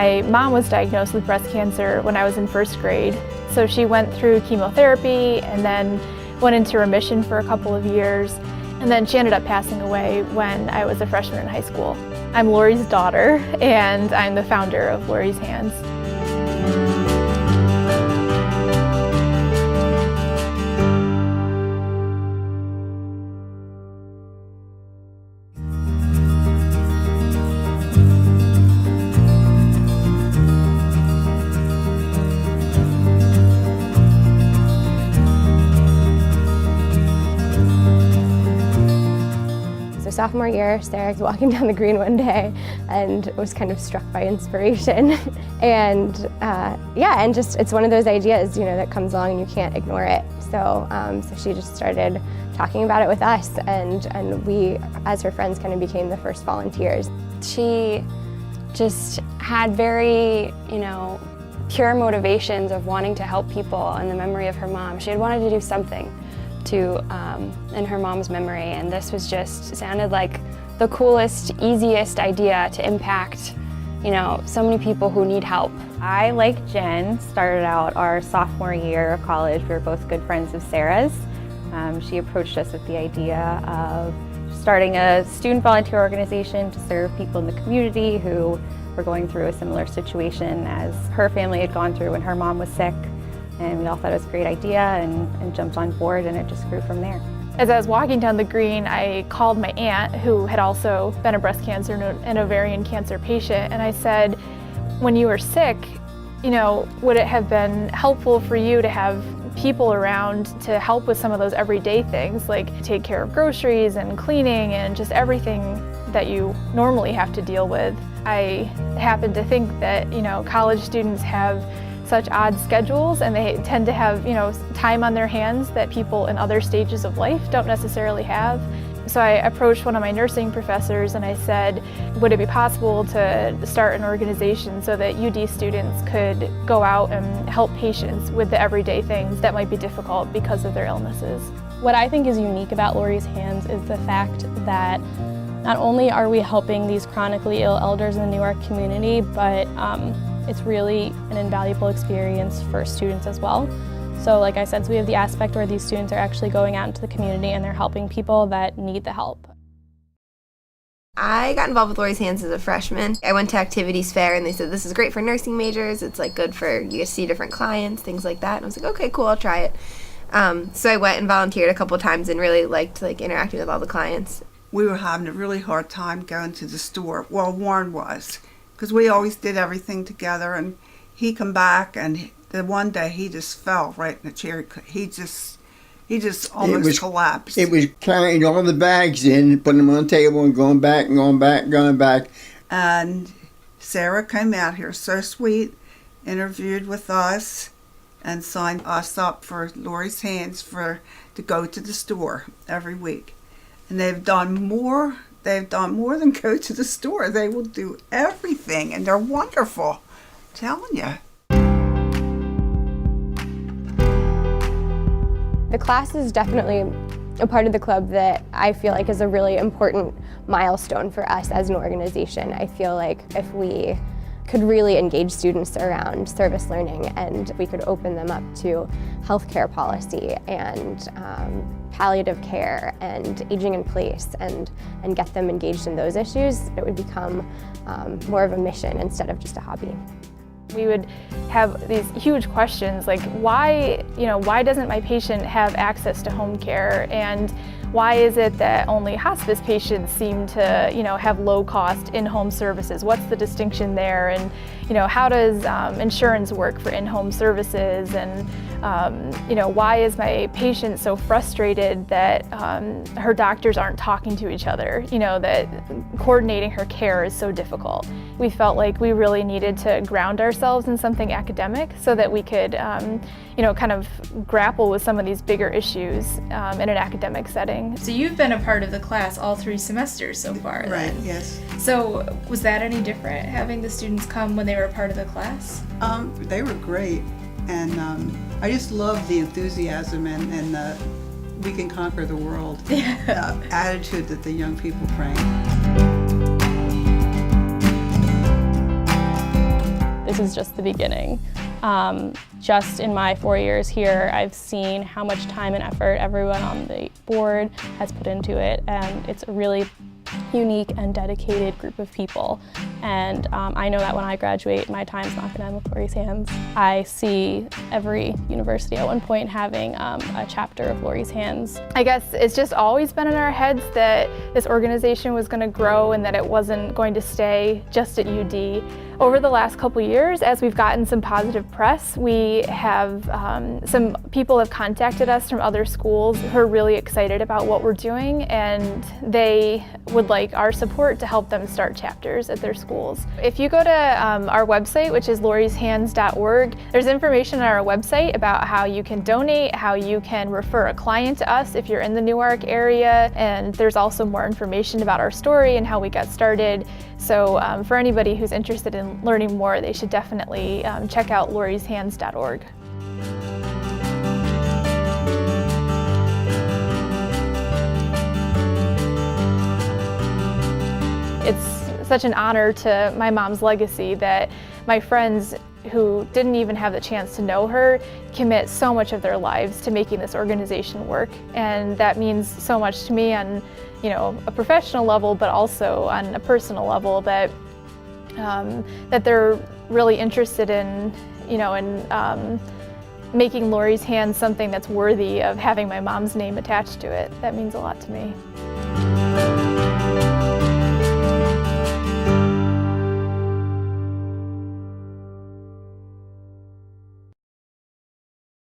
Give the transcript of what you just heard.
My mom was diagnosed with breast cancer when I was in first grade. So she went through chemotherapy and then went into remission for a couple of years. And then she ended up passing away when I was a freshman in high school. I'm Lori's daughter, and I'm the founder of Lori's Hands. Sophomore year, Sarah was walking down the green one day and was kind of struck by inspiration. And and just it's one of those ideas, that comes along and you can't ignore it. So she just started talking about it with us, and we, as her friends, kind of became the first volunteers. She just had very, pure motivations of wanting to help people in the memory of her mom. She had wanted to do something in her mom's memory, and this was just sounded like the coolest, easiest idea to impact, so many people who need help. I, like Jen, started out our sophomore year of college. We were both good friends of Sarah's. She approached us with the idea of starting a student volunteer organization to serve people in the community who were going through a similar situation as her family had gone through when her mom was sick. And we all thought it was a great idea and jumped on board, and it just grew from there. As I was walking down the green, I called my aunt, who had also been a breast cancer and ovarian cancer patient, and I said, when you were sick, would it have been helpful for you to have people around to help with some of those everyday things, like take care of groceries and cleaning and just everything that you normally have to deal with? I happen to think that, college students have such odd schedules, and they tend to have, time on their hands that people in other stages of life don't necessarily have. So I approached one of my nursing professors and I said, would it be possible to start an organization so that UD students could go out and help patients with the everyday things that might be difficult because of their illnesses? What I think is unique about Lori's Hands is the fact that not only are we helping these chronically ill elders in the Newark community, but it's really an invaluable experience for students as well. So like I said, we have the aspect where these students are actually going out into the community and they're helping people that need the help. I got involved with Lori's Hands as a freshman. I went to Activities Fair and they said, this is great for nursing majors. It's good for you to see different clients, things like that. And I was like, okay, cool, I'll try it. So I went and volunteered a couple times and really liked interacting with all the clients. We were having a really hard time going to the store. Well, Warren was, because we always did everything together, and he come back, and the one day he just fell right in the chair. He just almost collapsed. It was carrying all the bags in, putting them on the table, and going back. And Sarah came out here, so sweet, interviewed with us, and signed us up for Lori's Hands to go to the store every week. And they've done more than go to the store. They will do everything, and they're wonderful. I'm telling you. The class is definitely a part of the club that I feel like is a really important milestone for us as an organization. I feel like if we could really engage students around service learning, and we could open them up to healthcare policy and palliative care and aging in place, and get them engaged in those issues, it would become more of a mission instead of just a hobby. We would have these huge questions like, why doesn't my patient have access to home care? And why is it that only hospice patients seem to, have low-cost in-home services? What's the distinction there? And, how does insurance work for in-home services? And, why is my patient so frustrated that her doctors aren't talking to each other? That coordinating her care is so difficult. We felt like we really needed to ground ourselves in something academic so that we could, kind of grapple with some of these bigger issues in an academic setting. So you've been a part of the class all 3 semesters so far, Right, then. yes. So was that any different, having the students come when they were a part of the class? They were great, and I just love the enthusiasm and the we can conquer the world attitude that the young people bring. this is just the beginning. Just in my 4 years here, I've seen how much time and effort everyone on the board has put into it, and it's a really unique and dedicated group of people. And I know that when I graduate, my time's not gonna end with Lori's Hands. I see every university at one point having a chapter of Lori's Hands. I guess it's just always been in our heads that this organization was going to grow and that it wasn't going to stay just at UD. Over the last couple years, as we've gotten some positive press, we have some people have contacted us from other schools who are really excited about what we're doing, and they would like our support to help them start chapters at their schools. If you go to our website, which is lorieshands.org, there's information on our website about how you can donate, how you can refer a client to us if you're in the Newark area, and there's also more information about our story and how we got started. So for anybody who's interested in learning more, they should definitely check out lorieshands.org. It's such an honor to my mom's legacy that my friends who didn't even have the chance to know her commit so much of their lives to making this organization work. And that means so much to me on, you know, a professional level, but also on a personal level, that that they're really interested in, you know, in making Lori's Hands something that's worthy of having my mom's name attached to it. That means a lot to me.